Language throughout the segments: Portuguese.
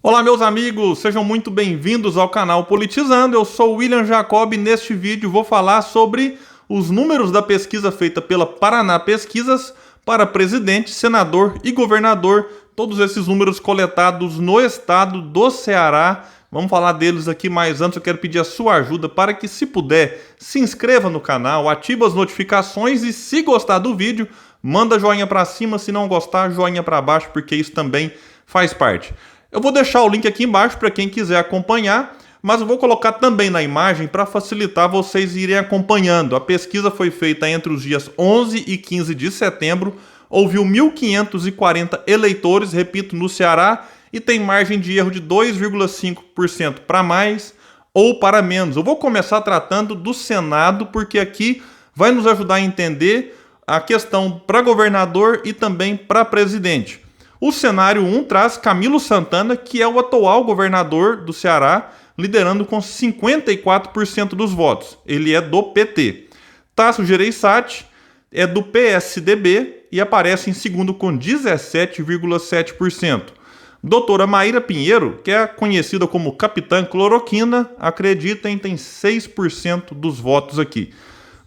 Olá meus amigos, sejam muito bem-vindos ao canal Politizando. Eu sou o William Jacob e neste vídeo vou falar sobre os números da pesquisa feita pela Paraná Pesquisas para presidente, senador e governador. Todos esses números coletados no estado do Ceará. Vamos falar deles aqui, mas antes eu quero pedir a sua ajuda para que, se puder, se inscreva no canal, ative as notificações e, se gostar do vídeo, manda joinha para cima, se não gostar, joinha para baixo, porque isso também faz parte. Eu vou deixar o link aqui embaixo para quem quiser acompanhar, mas eu vou colocar também na imagem para facilitar vocês irem acompanhando. A pesquisa foi feita entre os dias 11 e 15 de setembro, ouviu 1.540 eleitores, repito, no Ceará, e tem margem de erro de 2,5% para mais ou para menos. Eu vou começar tratando do Senado, porque aqui vai nos ajudar a entender a questão para governador e também para presidente. O cenário 1 traz Camilo Santana, que é o atual governador do Ceará, liderando com 54% dos votos. Ele é do PT. Tasso Gereissati é do PSDB e aparece em segundo com 17,7%. Doutora Maíra Pinheiro, que é conhecida como Capitã Cloroquina, acreditem, tem 6% dos votos aqui.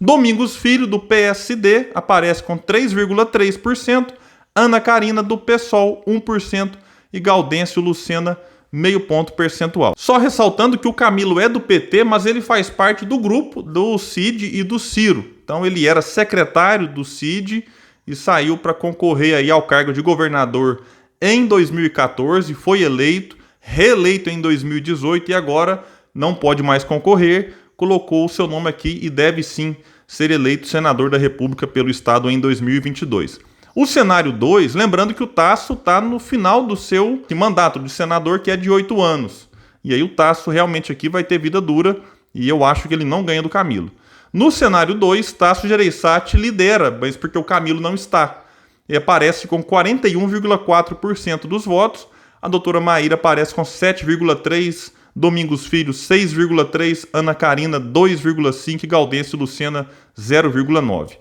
Domingos Filho, do PSD, aparece com 3,3%. Ana Karina, do PSOL, 1%, e Gaudêncio Lucena, meio ponto percentual. Só ressaltando que o Camilo é do PT, mas ele faz parte do grupo do Cid e do Ciro. Então ele era secretário do Cid e saiu para concorrer aí ao cargo de governador em 2014, foi eleito, reeleito em 2018 e agora não pode mais concorrer, colocou o seu nome aqui e deve sim ser eleito senador da República pelo estado em 2022. O cenário 2, lembrando que o Tasso está no final do seu mandato de senador, que é de 8 anos. E aí o Tasso realmente aqui vai ter vida dura e eu acho que ele não ganha do Camilo. No cenário 2, Tasso Gereissati lidera, mas porque o Camilo não está. Ele aparece com 41,4% dos votos, a doutora Maíra aparece com 7,3%, Domingos Filho 6,3%, Ana Karina 2,5% e Gaudêncio Lucena 0,9%.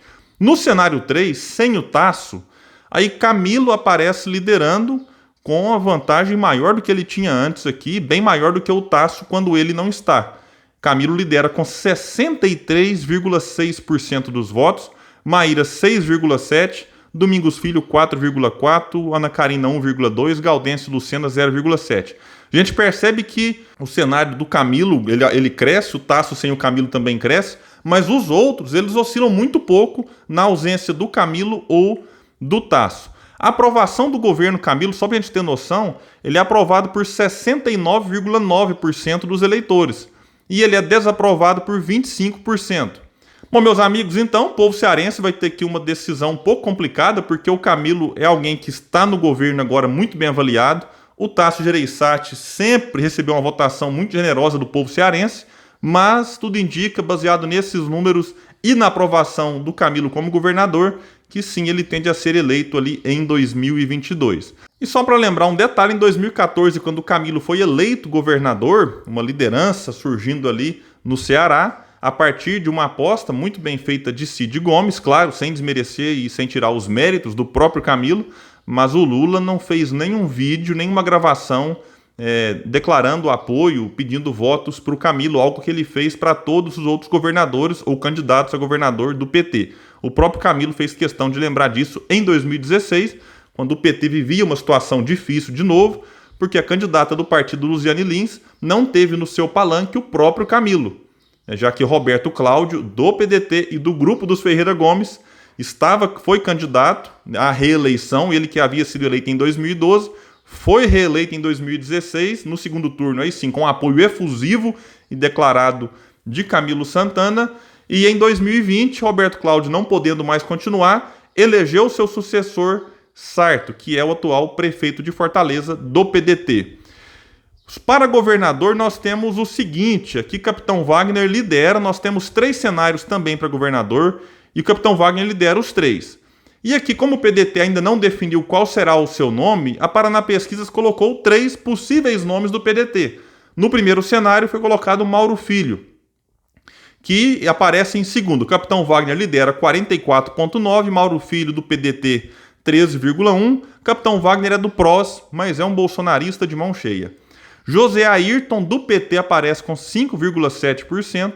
No cenário 3, sem o Tasso, aí Camilo aparece liderando com a vantagem maior do que ele tinha antes aqui, bem maior do que o Tasso quando ele não está. Camilo lidera com 63,6% dos votos, Maíra 6,7%, Domingos Filho 4,4%, Ana Karina 1,2%, Gaudêncio Lucena 0,7%. A gente percebe que o cenário do Camilo, ele cresce, o Tasso sem o Camilo também cresce, mas os outros, eles oscilam muito pouco na ausência do Camilo ou do Tasso. A aprovação do governo Camilo, só para a gente ter noção, ele é aprovado por 69,9% dos eleitores e ele é desaprovado por 25%. Bom, meus amigos, então, o povo cearense vai ter aqui uma decisão um pouco complicada, porque o Camilo é alguém que está no governo agora muito bem avaliado. O Tasso Gereissati sempre recebeu uma votação muito generosa do povo cearense, mas tudo indica, baseado nesses números e na aprovação do Camilo como governador, que sim, ele tende a ser eleito ali em 2022. E só para lembrar um detalhe, em 2014, quando o Camilo foi eleito governador, uma liderança surgindo ali no Ceará, a partir de uma aposta muito bem feita de Cid Gomes, claro, sem desmerecer e sem tirar os méritos do próprio Camilo, mas o Lula não fez nenhum vídeo, nenhuma gravação declarando apoio, pedindo votos para o Camilo, algo que ele fez para todos os outros governadores ou candidatos a governador do PT. O próprio Camilo fez questão de lembrar disso em 2016, quando o PT vivia uma situação difícil de novo, porque a candidata do partido, Luziane Lins, não teve no seu palanque o próprio Camilo, já que Roberto Cláudio, do PDT e do grupo dos Ferreira Gomes, foi candidato à reeleição, ele que havia sido eleito em 2012, foi reeleito em 2016, no segundo turno, aí sim, com apoio efusivo e declarado de Camilo Santana. E em 2020, Roberto Cláudio, não podendo mais continuar, elegeu seu sucessor, Sarto, que é o atual prefeito de Fortaleza, do PDT. Para governador, nós temos o seguinte, aqui Capitão Wagner lidera, nós temos 3 cenários também para governador, e o Capitão Wagner lidera os 3. E aqui, como o PDT ainda não definiu qual será o seu nome, a Paraná Pesquisas colocou 3 possíveis nomes do PDT. No primeiro cenário foi colocado Mauro Filho, que aparece em segundo. O Capitão Wagner lidera 44,9%, Mauro Filho do PDT 13,1%. Capitão Wagner é do PROS, mas é um bolsonarista de mão cheia. José Ayrton, do PT, aparece com 5,7%.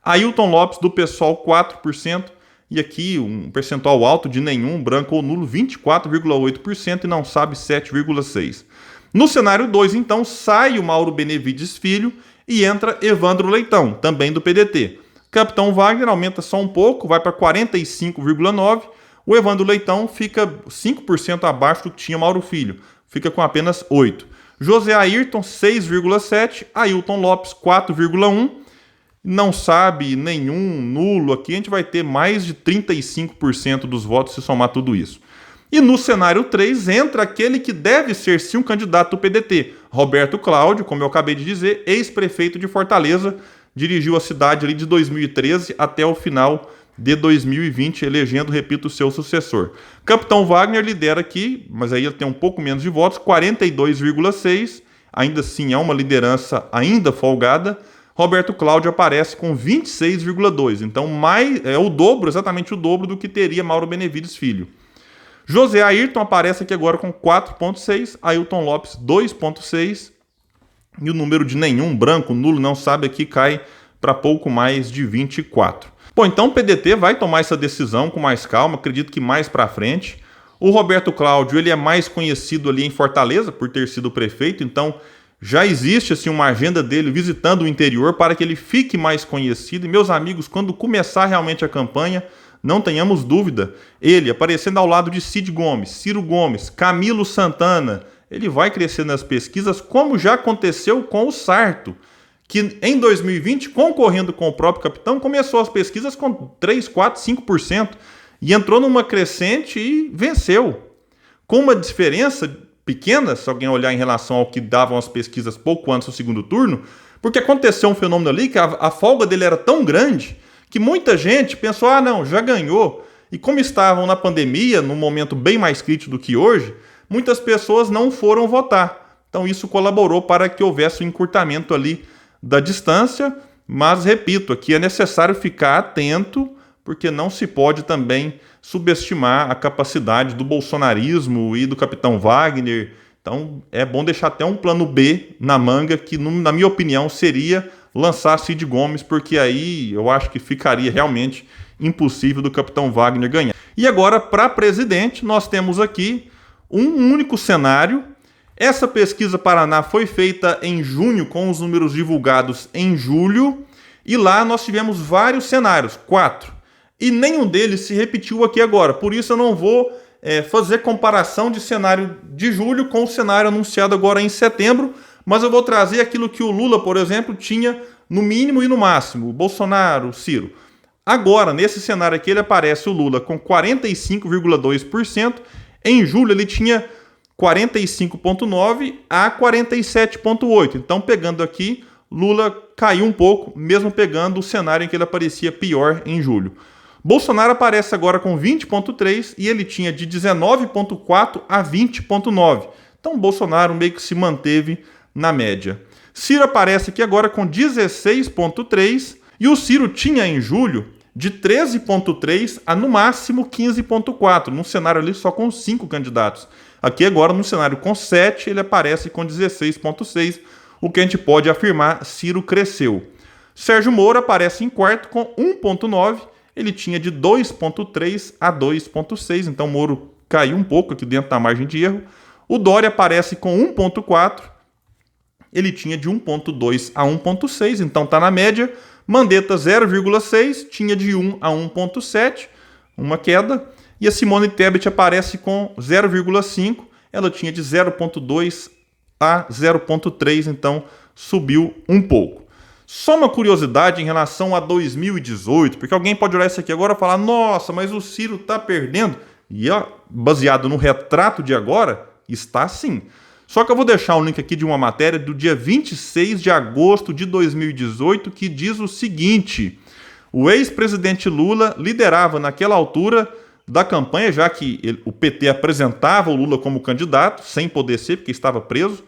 Ailton Lopes, do PSOL, 4%. E aqui um percentual alto de nenhum, branco ou nulo, 24,8%, e não sabe, 7,6%. No cenário 2, então, sai o Mauro Benevides Filho e entra Evandro Leitão, também do PDT. Capitão Wagner aumenta só um pouco, vai para 45,9%. O Evandro Leitão fica 5% abaixo do que tinha Mauro Filho, fica com apenas 8%. José Ayrton, 6,7%. Ailton Lopes, 4,1%. Não sabe, nenhum, nulo. Aqui a gente vai ter mais de 35% dos votos se somar tudo isso. E no cenário 3 entra aquele que deve ser sim um candidato do PDT, Roberto Cláudio, como eu acabei de dizer, ex-prefeito de Fortaleza, dirigiu a cidade ali de 2013 até o final de 2020, elegendo, repito, o seu sucessor. Capitão Wagner lidera aqui, mas aí ele tem um pouco menos de votos, 42,6%, ainda assim é uma liderança ainda folgada. Roberto Cláudio aparece com 26,2%, então é o dobro, exatamente o dobro do que teria Mauro Benevides Filho. José Ayrton aparece aqui agora com 4,6%, Ailton Lopes 2,6%, e o número de nenhum, branco, nulo, não sabe, aqui cai para pouco mais de 24%. Bom, então o PDT vai tomar essa decisão com mais calma, acredito que mais para frente. O Roberto Cláudio, ele é mais conhecido ali em Fortaleza por ter sido prefeito, então já existe assim uma agenda dele visitando o interior para que ele fique mais conhecido. E meus amigos, quando começar realmente a campanha, não tenhamos dúvida, ele aparecendo ao lado de Cid Gomes, Ciro Gomes, Camilo Santana, ele vai crescer nas pesquisas, como já aconteceu com o Sarto, que em 2020, concorrendo com o próprio capitão, começou as pesquisas com 3, 4, 5% e entrou numa crescente e venceu. Com uma diferença pequena, se alguém olhar em relação ao que davam as pesquisas pouco antes do segundo turno, porque aconteceu um fenômeno ali que a folga dele era tão grande que muita gente pensou, não, já ganhou. E como estavam na pandemia, num momento bem mais crítico do que hoje, muitas pessoas não foram votar. Então isso colaborou para que houvesse um encurtamento ali da distância, mas repito, aqui é necessário ficar atento, porque não se pode também subestimar a capacidade do bolsonarismo e do capitão Wagner. Então é bom deixar até um plano B na manga, que na minha opinião seria lançar Cid Gomes, porque aí eu acho que ficaria realmente impossível do capitão Wagner ganhar. E agora, para presidente, nós temos aqui um único cenário. Essa pesquisa Paraná foi feita em junho, com os números divulgados em julho, e lá nós tivemos vários cenários, 4, e nenhum deles se repetiu aqui agora. Por isso eu não vou fazer comparação de cenário de julho com o cenário anunciado agora em setembro, mas eu vou trazer aquilo que o Lula, por exemplo, tinha no mínimo e no máximo, o Bolsonaro, o Ciro. Agora, nesse cenário aqui, ele aparece o Lula com 45,2%, em julho ele tinha 45,9% a 47,8%. Então, pegando aqui, Lula caiu um pouco, mesmo pegando o cenário em que ele aparecia pior em julho. Bolsonaro aparece agora com 20,3% e ele tinha de 19,4% a 20,9%. Então, Bolsonaro meio que se manteve na média. Ciro aparece aqui agora com 16,3% e o Ciro tinha em julho de 13,3% a no máximo 15,4%, num cenário ali só com 5 candidatos. Aqui agora, no cenário com 7, ele aparece com 16,6%, o que a gente pode afirmar, Ciro cresceu. Sérgio Moro aparece em quarto com 1,9%, ele tinha de 2,3% a 2,6%, então Moro caiu um pouco aqui dentro da margem de erro. O Dória aparece com 1,4%, ele tinha de 1,2% a 1,6%, então está na média. Mandetta 0,6%, tinha de 1 a 1,7%, uma queda. E a Simone Tebet aparece com 0,5%, ela tinha de 0,2% a 0,3%, então subiu um pouco. Só uma curiosidade em relação a 2018, porque alguém pode olhar isso aqui agora e falar, nossa, mas o Ciro está perdendo. E baseado no retrato de agora, está sim. Só que eu vou deixar um link aqui de uma matéria do dia 26 de agosto de 2018 que diz o seguinte: o ex-presidente Lula liderava naquela altura da campanha, já que o PT apresentava o Lula como candidato, sem poder ser, porque estava preso,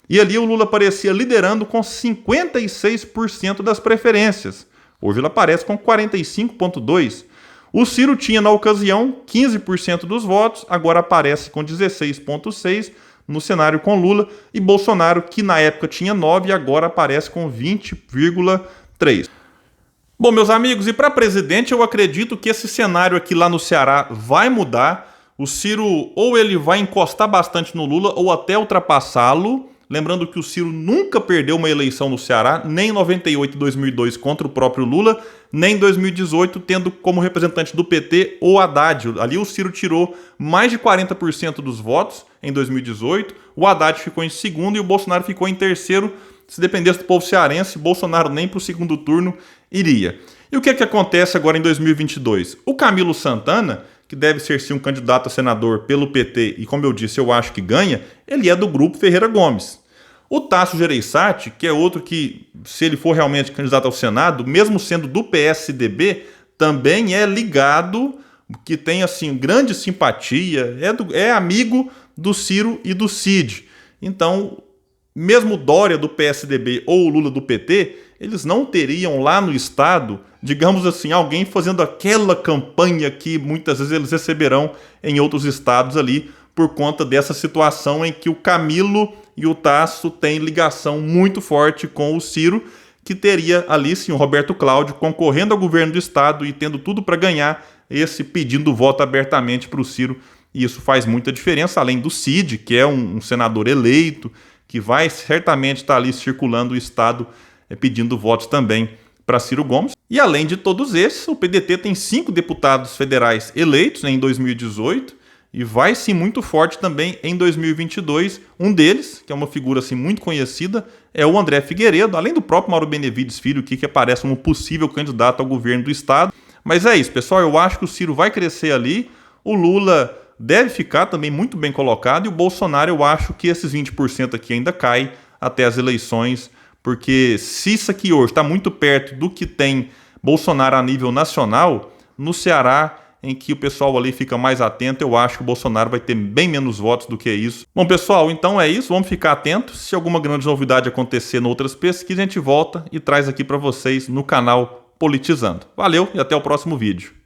e ali o Lula aparecia liderando com 56% das preferências. Hoje ele aparece com 45,2%. O Ciro tinha, na ocasião, 15% dos votos, agora aparece com 16,6%, no cenário com Lula, e Bolsonaro, que na época tinha 9 e agora aparece com 20,3. Bom, meus amigos, e para presidente eu acredito que esse cenário aqui lá no Ceará vai mudar. O Ciro ou ele vai encostar bastante no Lula ou até ultrapassá-lo. Lembrando que o Ciro nunca perdeu uma eleição no Ceará, nem em 98 e 2002 contra o próprio Lula, nem em 2018 tendo como representante do PT o Haddad. Ali o Ciro tirou mais de 40% dos votos em 2018, o Haddad ficou em segundo e o Bolsonaro ficou em terceiro. Se dependesse do povo cearense, Bolsonaro nem para o segundo turno iria. E o que é que acontece agora em 2022? O Camilo Santana, que deve ser sim um candidato a senador pelo PT, e como eu disse, eu acho que ganha, ele é do grupo Ferreira Gomes. O Tasso Gereissati, que é outro que, se ele for realmente candidato ao Senado, mesmo sendo do PSDB, também é ligado, que tem assim grande simpatia, é amigo do Ciro e do Cid. Então, mesmo Dória do PSDB ou Lula do PT, eles não teriam lá no estado, digamos assim, alguém fazendo aquela campanha que muitas vezes eles receberão em outros estados ali, por conta dessa situação em que o Camilo e o Tasso têm ligação muito forte com o Ciro, que teria ali sim o Roberto Cláudio concorrendo ao governo do estado e tendo tudo para ganhar, esse pedindo voto abertamente para o Ciro. E isso faz muita diferença, além do Cid, que é um senador eleito, que vai certamente estar ali circulando o estado pedindo votos também para Ciro Gomes. E além de todos esses, o PDT tem 5 deputados federais eleitos, né, em 2018 e vai sim muito forte também em 2022. Um deles, que é uma figura assim muito conhecida, é o André Figueiredo, além do próprio Mauro Benevides Filho, que aparece como possível candidato ao governo do estado. Mas é isso, pessoal, eu acho que o Ciro vai crescer ali, o Lula deve ficar também muito bem colocado, e o Bolsonaro, eu acho que esses 20% aqui ainda cai até as eleições, porque se isso aqui hoje está muito perto do que tem Bolsonaro a nível nacional, no Ceará, em que o pessoal ali fica mais atento, eu acho que o Bolsonaro vai ter bem menos votos do que isso. Bom, pessoal, então é isso, vamos ficar atentos. Se alguma grande novidade acontecer em outras pesquisas, a gente volta e traz aqui para vocês no canal Politizando. Valeu e até o próximo vídeo.